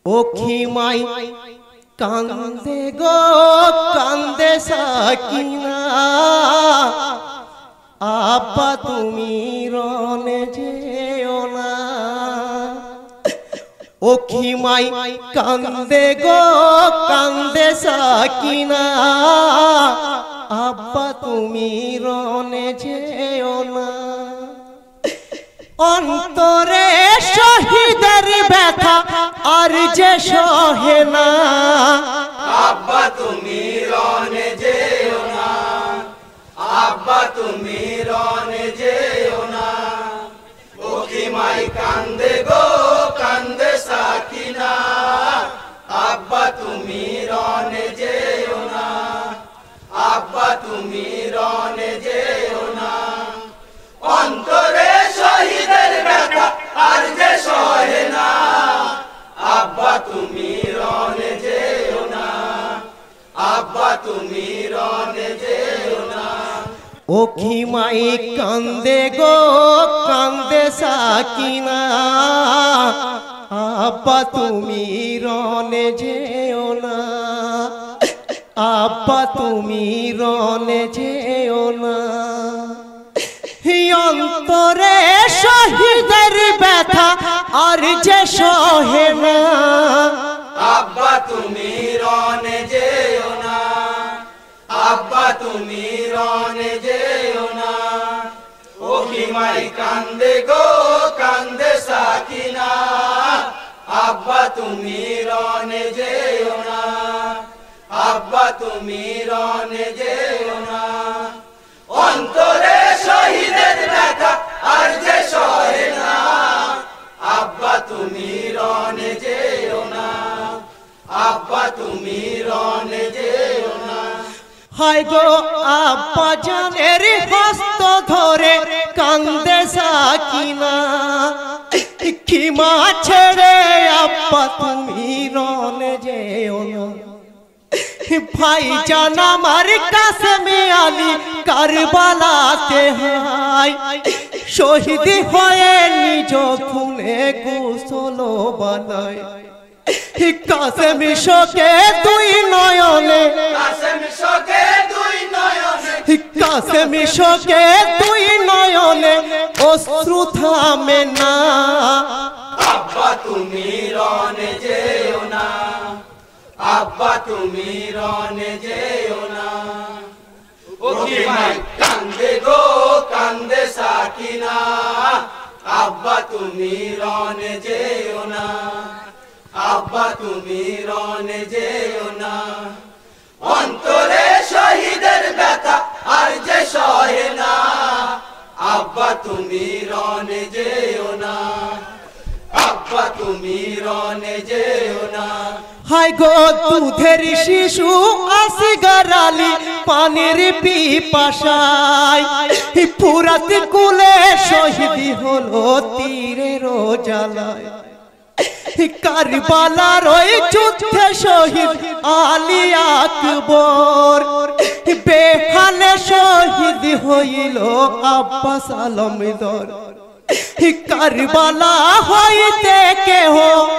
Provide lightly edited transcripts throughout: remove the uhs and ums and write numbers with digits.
ও খিমাই কান্দে গো কান্দে সাকিনা আব্বা তুমি রনে যেও না। ও খিমাই কান্দে গো কান্দে সাকিনা আব্বা তুমি রনে যেও না। অন্তরে শহীদের ব্যথা আর যে সহে না আব্বা তুমি রনে যেও না, আব্বা তুমি রনে যেও না। ও খিমাই কান্দে গো কান্দে সাকিনা আব্বা তুমি রনে যেও না, আব্বা তুমি রনে যেও না। অন্তরে শহীদের ব্যথা আর যে সহে না আব্বা তুমি রনে যেও না, আব্বা তুমি রনে যেও না। ও খিমাই কান্দে গো কান্দে সাকিনা আব্বা তুমি রনে যেও না, আব্বা তুমি রনে যেও না। অন্তরে শহীদের ব্যথা আর যে সহে না আব্বা তুমি রনে যেও না, আব্বা তুমি রনে যেও না। ও খিমাই কান্দে গো কান্দে সাকিনা আব্বা তুমি রনে যেও না, আব্বা তুমি রনে যেও না। অন্তরে শহীদের ব্যথা আর যে সহে না আব্বা তুমি রনে যেও না, আব্বা তুমি রনে যেও না। হায় গো আব্বা জানের হস্ত ধরে কান্দে সাকিনা খিমা ছেড়ে আব্বা তুমি রনে যেও না। ভাই জান আমার কাসেমে আলী কারবালাতে হায় শহীদ হয়ে নিজ খুনে গোসল বানায়। কাসেম শোকে দুই নয়নে, কাসেম শোকে দুই নয়নে, কাসেম শোকে দুই নয়নে অশ্রু থামে না আব্বা তুমি রনে যেও না, আব্বা তুমি রনে যেও না। ও খিমাই কান্দে গো কান্দে সাকিনা আব্বা তুমি রনে যেও না, আব্বা তুমি রনে যেও না। অন্তরে শহীদের ব্যথা আর যে সহে না আব্বা তুমি রনে যেও না, আব্বা তুমি রনে যেও না। হায় গো দুধের শিশু আসগর আলী পানির পিপাসায় ফুরাত কুলে শহীদ হলো তীরের জ্বালায়। কারবালার ওই যুদ্ধে শহীদ আলী আকবর বেহালে শহীদ হইল আব্বাস আলমদর। কারবালা হইতে কেহ,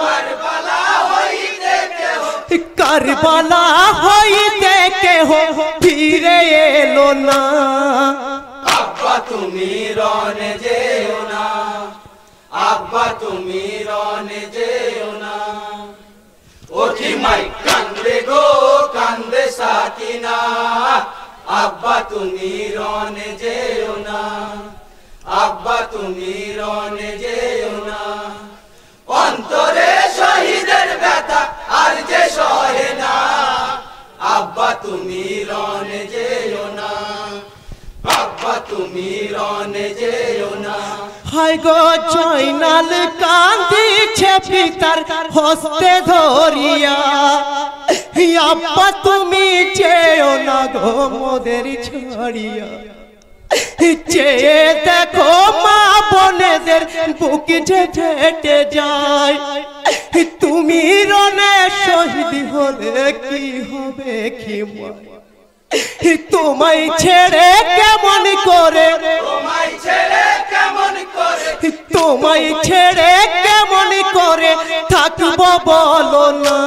কারবালা হইতে কেহ, কারবালা হইতে কেহ ফিরে এলো না আব্বা তুমি রনে যেও না, আব্বা তুমি রনে যেও না। ও খিমাই কান্দে গো কান্দে সাকিনা আব্বা তুমি রনে যেও না, আব্বা তুমি রনে যেও না। অন্তরে শহীদের ব্যথা আর যে সহে না আব্বা তুমি রনে যেও না, আব্বা তুমি রনে যেও না। হায় গো জয়নাল কান্দিছে পিতার হস্তে ধরিয়া আব্বা তুমি যেও না গো মোদের ছাড়িয়া। চেয়ে দেখো মা বোনেদের বুক ঝেঁটে যায় তুমি রনে শহীদ হলে কি হবে খিমা। তোমায় ছেড়ে কেমন করে, তোমায় ছেড়ে কেমন করে, তোমায় ছেড়ে কেমন করে থাকবো বলো না।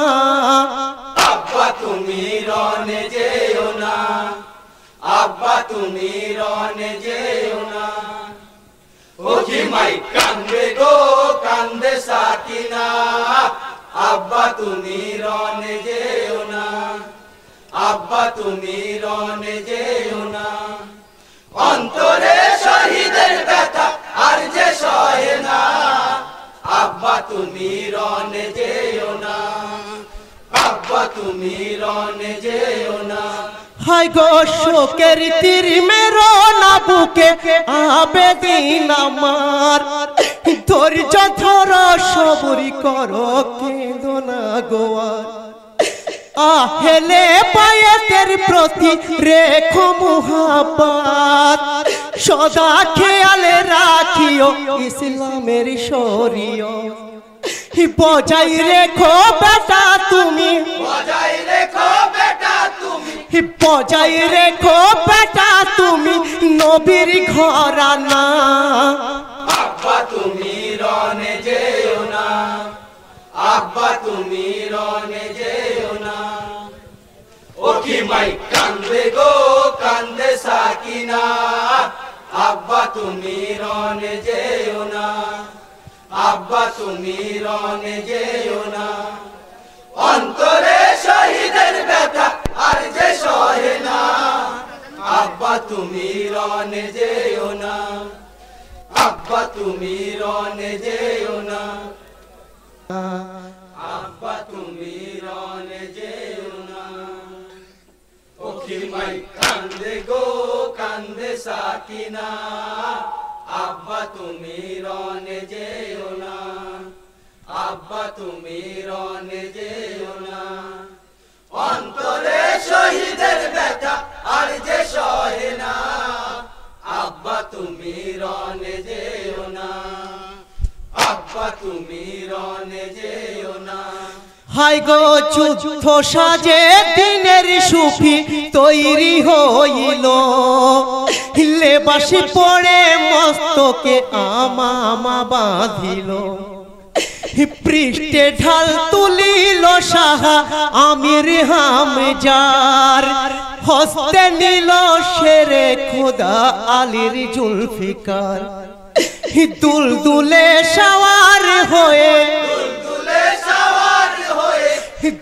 আব্বা তুমি রনে যেও না, আব্বা তুমি রনে যেও না। ওকি মাই কান্দে গো কান্দে সাকিনা, আব্বা তুমি রনে যেও না, আব্বা তুমি রনে যেও না। অন্তরে শহীদের ব্যথা আর যে সহে না, আব্বা তুমি রনে যেও না, আব্বা তুমি রনে যেও না। হায় গো শোকের তীর মেরো না বুকে আবেদিন আমার, ধৈর্য ধরো সবরি করো কেঁদো না গোয়ার। আহেলে পায়েতের প্রতি রেখো মুহাব্বত, সদা খেয়ালে রাখিও ইসলামের শরীয়ত। বজাই রেখো বেটা তুমি, বজাই রেখো বেটা তুমি, বজাই রেখো বেটা তুমি নবীর ঘরানা। আব্বা তুমি রনে যেও না, আব্বা তুমি রনে যেও না। ওকি মাই কান্দে গো কান্দে সাকিনা, আব্বা তুমি রনে যেও না, আব্বা তুমি রনে যেও না। অন্তরে শহীদের ব্যথা আর যে সহে না, আব্বা তুমি রনে যেও না, আব্বা তুমি রনে যেও না, আব্বা তুমি রনে যেও না। ওকি মাই কান্দে গো কান্দে সাকিনা, আব্বা তুমি রনে যেও না, আব্বা তুমি রনে যেও না। অন্তরে শহীদের ব্যথা আর যে সহে না, আব্বা তুমি রনে যেও না, আব্বা তুমি রনে যেও না। হায় গো যুদ্ধ সাজে দিনের সুফি তৈরি হইল, লেবাসি পড়ে মস্তকে আমামা বাঁধিল। পৃষ্ঠে ঢাল তুলিল সাহা আমির হামজার, হস্তে নিল শেরে খোদা আলীর জুলফিকার। দুলদুলে সওয়ার হয়ে, দুলদুলে সওয়ার হয়ে,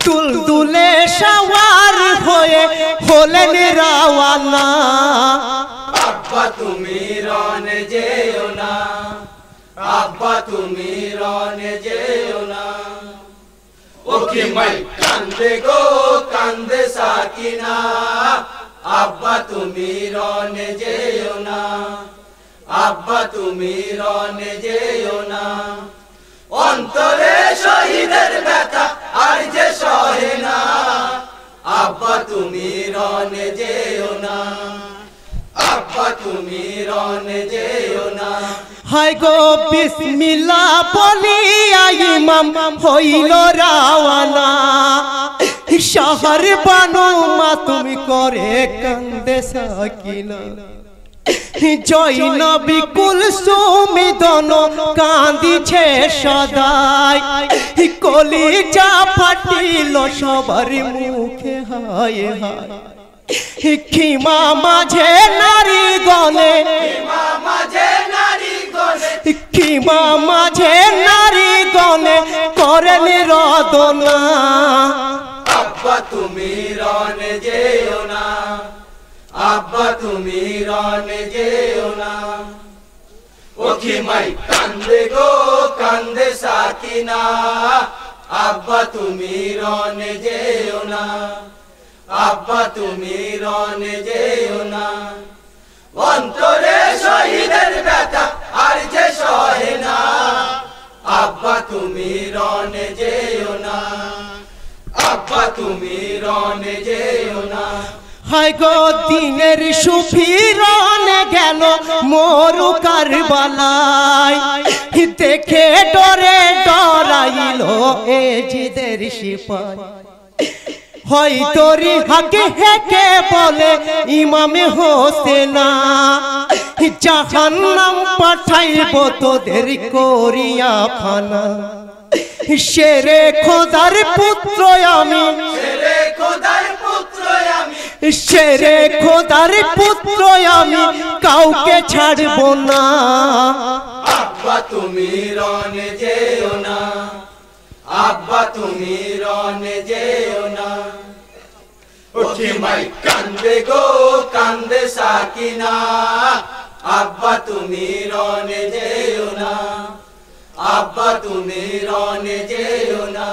দুলদুলে সওয়ার হয়ে হলেন রাওয়ানা। আব্বা তুমি রনে যেও না, আব্বা তুমি রনে যেও না। ওকি মাই কান্দে গো কান্দে সাকিনা, আব্বা তুমি রনে যেও না, আব্বা তুমি রনে যেও না। অন্তরে শহীদের ব্যথা আর যে সহে না, আব্বা তুমি রনে যেও না, আব্বা তুমি রনে যেও না। হায় গো বিসমিল্লাহ বলিয়া ইমাম হইল রাওয়ানা, শহর বানু মাতুম করে কান্দে সাকিনা। জয়নবী কুলসুম দোনো কাঁদিছে সদাই, কলিজা ফাটিল সবার মুখে হায় হায়। খিমা মাঝে নারী গলে, খিমা মাঝে নারী গলে, খিমা মাঝে নারী গলে করেন রদনা। আব্বা তুমি রনে যেও না, আব্বা তুমি রনে যেও না। ওকি মাই কান্দে গো কান্দে সাকিনা, আব্বা তুমি রনে যেও না, আব্বা তুমি রনে যেও না। অন্তরে শহীদের ব্যথা আর যে সহে না, আব্বা তুমি রনে যেও না, আব্বা তুমি রনে যেও না। হায় গো দিনের সুফিরনে গেল মরু কারবালায়, দেখে ডরে ডরাইল এজিদের সিপাই। হয় তোরি হাকে হেকে বলে ইমামে হোসেনা জাহান্নাম পাঠাইব তোদের করিয়া ফানা শেরে খোদার পুত্র আমি শেরে খোদার পুত্র আমি শেরে খোদার পুত্র আমি কাউকে ছাড়ব না আব্বা তুমি রনে যেও না আব্বা তুমি রনে যেও না ওকে মাই কান্দে গো কান্দে সাকিনা আব্বা তুমি রনে যেও না আব্বা তুমি রনে যেও না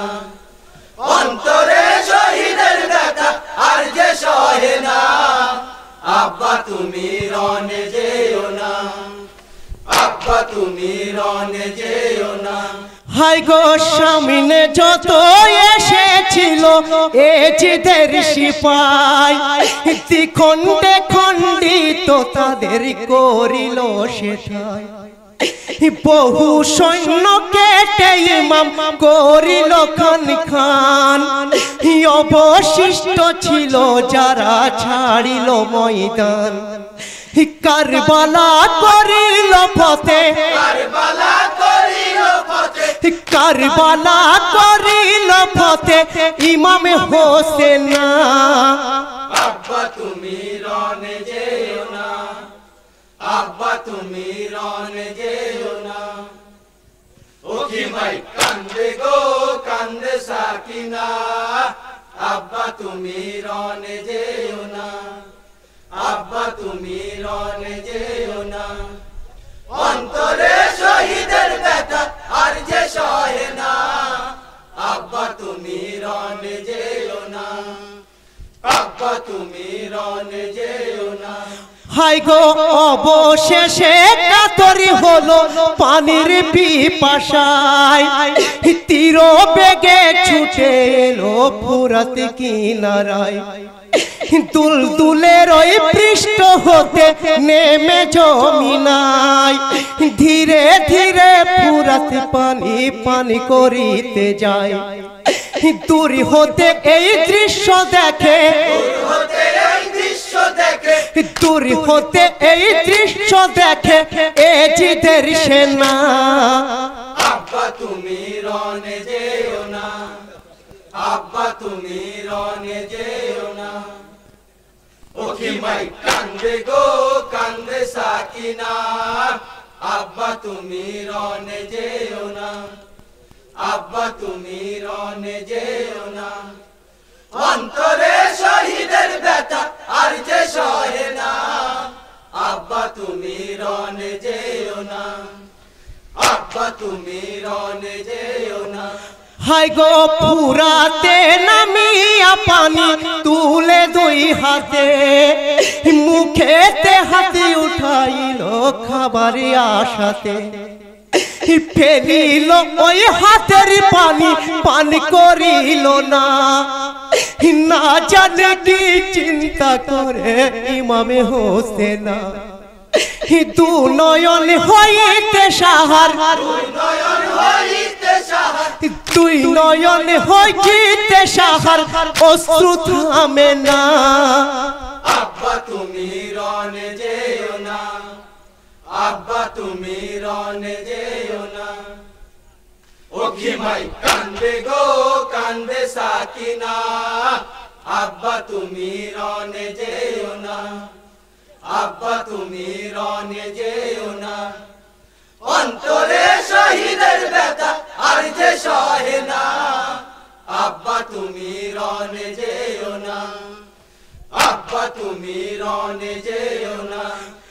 অন্তরে শহীদের ব্যথা আর যে সহে না আব্বা তুমি রনে যেও না আব্বা তুমি রনে যেও না হায় গো সামনে যত এসেছিল এ জিদের সিপাই দ্বিখণ্ডে খণ্ডিত তাদের করিল সেটাই বহু সৈন্য কেটে ইমাম করিল খান খান অবশিষ্ট ছিল যারা ছাড়িল ময়দান কারবালা করিল ফতে কারবালা করিল ফতে কারবালা করিল ফতে ইমাম হোসেনা আব্বা তুমি রনে যেও না আব্বা তুমি রনে যেও না ওকে ভাই কান্দে গো কান্দে সাকিনা আব্বা তুমি রনে যেও না আব্বা তুমি রনে যেও না অন্তরে শহীদের ব্যথা আর যে সহে না আব্বা তুমি রনে যেও না আব্বা তুমি রনে যেও না হায় গো অবশেষে কাতরি হলো পানির পিপাসায় তীর বেগে ছুটে এলো ফুরাত কিনারায় দুলদুলের ওই পৃষ্ঠ হতে নেমে জমিনায় ধীরে ধীরে ফুরাত পানি পানি করিতে যায় দূর হতে এই দৃশ্য দেখে দূর হতে এই দৃশ্য দেখে এ জিদের সেনা আব্বা তুমি রনে যেও না আব্বা তুমি রনে যেও না ওকে মাই কান্দে গো কান্দে সাকিনা আব্বা তুমি রনে যেও না আব্বা তুমি রনে যেও না অন্তরে শহীদের ব্যথা আর যে সহে না আব্বা তুমি রনে যেও না আব্বা তুমি রনে যেও না হায় গো ফুরাতে নামিয়া পানি তুলে দুই হাতে মুখেতে হাতে উঠাইল খাবার আশাতে ফেলিল ওই হাতের পানি পান করিল না না জানে কি চিন্তা করে ইমামে হোসেনা দু নয়ন হইতে সাহার দুই নয়ন হইতে সাহার অশ্রু থামে না আব্বা তুমি রনে যেও না আব্বা তুমি রনে যেও না ওকে ভাই কান্দে গো কান্দে সাকিনা আব্বা তুমি রনে যেও না আব্বা তুমি রনে যেও না অন্তরে শহীদের ব্যথা আর যে সহে না আব্বা তুমি রনে যেও না আব্বা তুমি রনে যেও না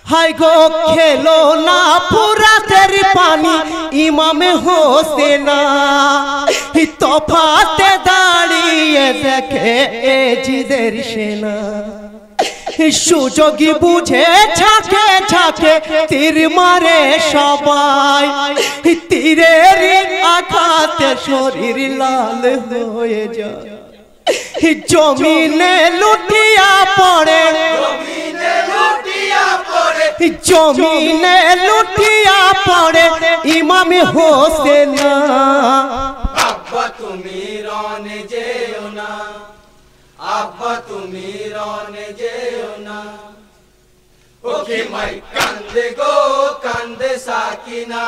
হায় গো খেলো না ফুরাতের পানি ইমামে হোসেনা তফাতে দাঁড়িয়ে দেখে এ জিদের সেনা সুযোগী বুঝে ঝাঁকে ঝাঁকে তীর মারে সবাই তীরের আঘাতে শরীর লাল হয়ে যায় জমিনে লুটিয়া পড়ে জমিনে লুটিয়া পড়ে ইমাম হোসেনা আব্বা তুমি রনে যেও না আব্বা তুমি রনে যেও না ওকে মাই কান্দে গো কান্দে সাকিনা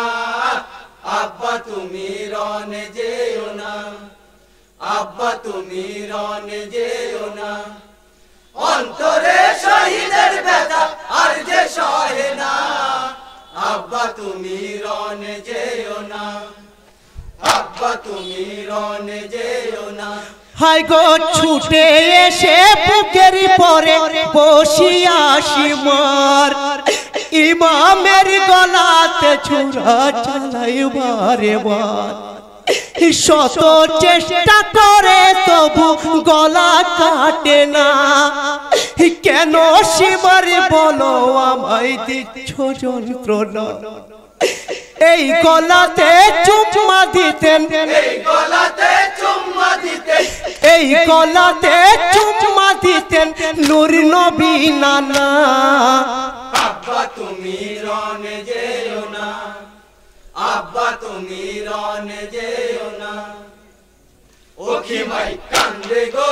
আব্বা তুমি রনে যেও না আব্বা তুমি রনে যেও না অন্তরে শহীদের ব্যথা আর যে সহে না আব্বা তুমি রনে যেও না আব্বা তুমি রনে যেও না হায় গো ছুটে এসে বুকের পরে বসিয়া সিমার ইমামের গলাতে ছুরা চালাইবার বার শত চেষ্টা করে তবু গলা কাটে না কেন সিমার বলো আমায় দিচ্ছ যন্ত্রণা এই গলাতে চুম্মা দিতেন এই গলাতে চুম্মা দিতেন এই গলাতে চুম্মা দিতেন নূর নবী নানা আব্বা তুমি রনে যেও না আব্বা তুমি রনে যেও না ওখি মাই কান্দে গো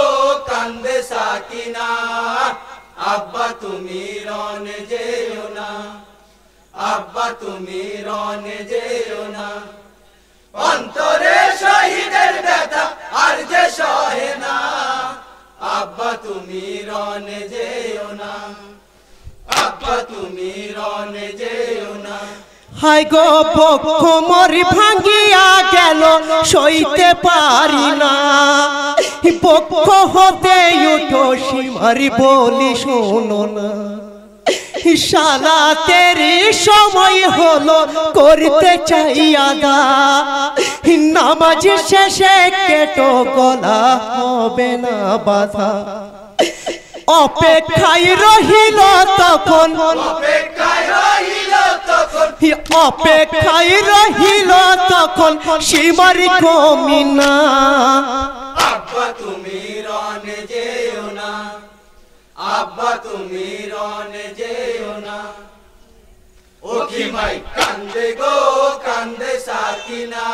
কান্দে সাকিনা আব্বা তুমি রনে যেও না আব্বা তুমি রনে যেও না অন্তরে শহীদের ব্যথা আর যে সহে না আব্বা তুমি রনে যেও না আব্বা তুমি রনে যেও না হায় গো বক্ষ মরি ভাঙ্গিয়া গেল সইতে পারি না বক্ষ হতে উঠো সীমারি বলি শোনো না শালা তেরি সময় হলো করতে চাই আদা নামাজ শেষে কেটো গলা হবে না বাধা অপেক্ষায় রহিল তখন অপেক্ষায় রহিল তখন অপেক্ষায় রহিল তখন সীমার কমিনা আব্বা তুমি রনে যেও না আব্বা তুমি রনে যেও না ওখি মাই কান্দে গো কান্দে সাকিনা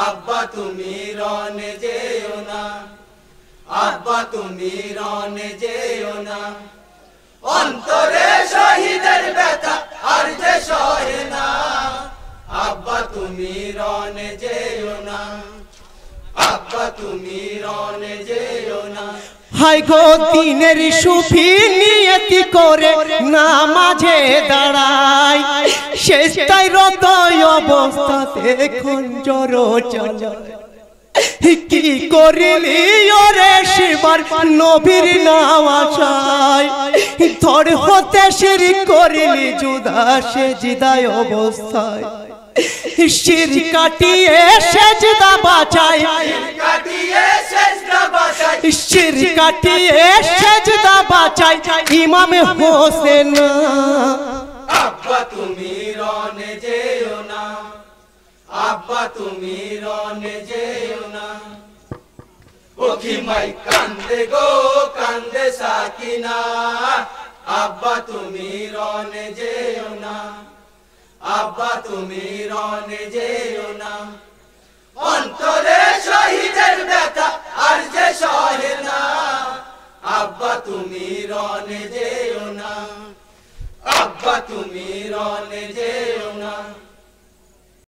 আব্বা তুমি রনে যেও না আব্বা তুমি রনে যেও না অন্তরে শহীদের ব্যথা আর যে সহে না আব্বা তুমি রনে যেও না আব্বা তুমি রনে যেও না হায় গো দিনের সুফি নিয়তি করে নামাজে দাঁড়ায় শেষ তাই রত অবস্থাতে খঞ্জর চালায় কি করিলি ওরে শিবার নবীর নাম আশায় ধর হতে শিরক করিলি জুদা সেজদায় অবস্থায় শির কাটিয়ে সেজদা বাঁচায় শির কাটিয়ে সেজদা বাঁচায় ইমাম হোসেন আব্বা তুমি রনে যেও না আব্বা তুমি রনে যেও না ওখি মাই কান্দে গো কান্দে সাকিনা আব্বা তুমি রনে যেও না আব্বা তুমি রনে যেও না অন্তরে শহীদের ব্যথা